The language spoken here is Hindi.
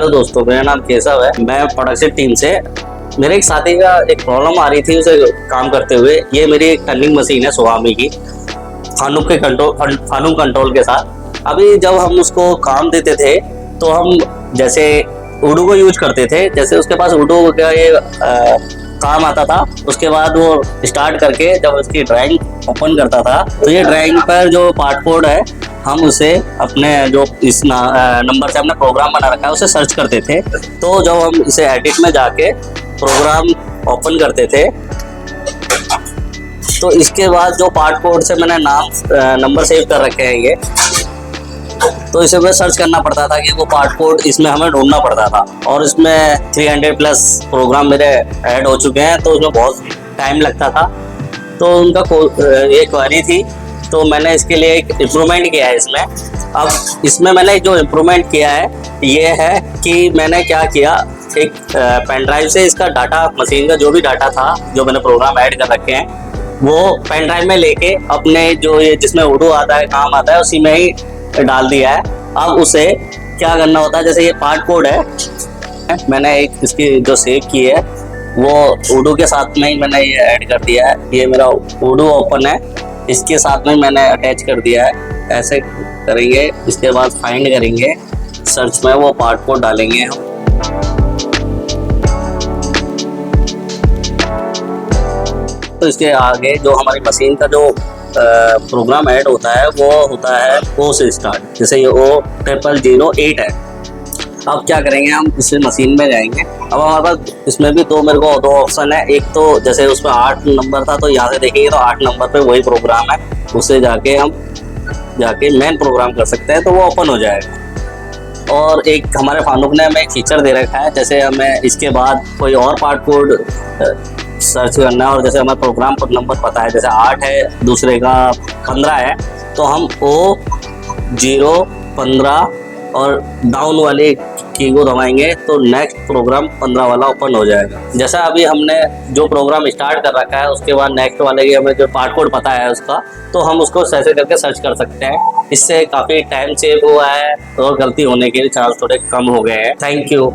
हेलो दोस्तों, मेरा नाम केशव है। मैं प्रोडक्शन टीम से। मेरे एक साथी का एक प्रॉब्लम आ रही थी उसे काम करते हुए। ये मेरी एक टर्निंग मशीन है सुवामी की, फानुक कंट्रोल के साथ। अभी जब हम उसको काम देते थे तो हम जैसे उडू को यूज करते थे, जैसे उसके पास उडू का ये काम आता था। उसके बाद वो स्टार्ट करके जब उसकी ड्राइंग ओपन करता था तो ये ड्राइंग पर जो पार्ट कोड है हम उसे अपने जो इस नंबर से हमने प्रोग्राम बना रखा है उसे सर्च करते थे। तो जब हम इसे एडिट में जाके प्रोग्राम ओपन करते थे तो इसके बाद जो पार्ट कोड से मैंने नाम नंबर सेव कर रखे हैं ये, तो इसे मैं सर्च करना पड़ता था कि वो पार्ट कोड इसमें हमें ढूंढना पड़ता था। और इसमें 300 प्लस प्रोग्राम मेरे ऐड हो चुके हैं तो उसमें बहुत टाइम लगता था। तो उनका ये क्वेरी थी, तो मैंने इसके लिए एक इम्प्रूवमेंट किया है इसमें। अब इसमें मैंने जो इम्प्रूवमेंट किया है ये है कि मैंने क्या किया, एक पेन ड्राइव से इसका डाटा, मशीन का जो भी डाटा था जो मैंने प्रोग्राम ऐड कर रखे हैं वो पेन ड्राइव में लेके अपने जो ये जिसमें उडू आता है, काम आता है, उसी में ही डाल दिया है। अब उसे क्या करना होता है, जैसे ये पार्ट कोड है, मैंने एक इसकी जो सेव की है वो उडू के साथ में ही मैंने ये ऐड कर दिया है। ये मेरा उडू ओपन है, इसके साथ में मैंने अटैच कर दिया है। ऐसे करेंगे, इसके बाद फाइंड करेंगे, सर्च में वो पार्ट कोड डालेंगे हम। तो इसके आगे जो हमारी मशीन का जो प्रोग्राम ऐड होता है वो होता है ओ से स्टार्ट। जैसे ये O0008 है। अब क्या करेंगे, हम इस मशीन में जाएंगे। अब हमारे पास इसमें भी मेरे को दो ऑप्शन है। एक तो जैसे उसमें 8 नंबर था तो यहाँ से देखेंगे तो 8 नंबर पे वही प्रोग्राम है, उससे जाके हम मेन प्रोग्राम कर सकते हैं तो वो ओपन हो जाएगा। और एक हमारे फानुक ने हमें एक फीचर दे रखा है, जैसे हमें इसके बाद कोई और पार्ट कोड सर्च करना है और जैसे हमारे प्रोग्राम पर नंबर पता है, जैसे 8 है, दूसरे का 15 है, तो हम O015 और डाउन वाले की को दबाएंगे तो नेक्स्ट प्रोग्राम 15 वाला ओपन हो जाएगा। जैसा अभी हमने जो प्रोग्राम स्टार्ट कर रखा है उसके बाद नेक्स्ट वाले की हमें जो पार्ट कोड पता है उसका, तो हम उसको ऐसे करके सर्च कर सकते हैं। इससे काफ़ी टाइम सेव हुआ है और गलती होने के चांस थोड़े कम हो गए हैं। Thank you.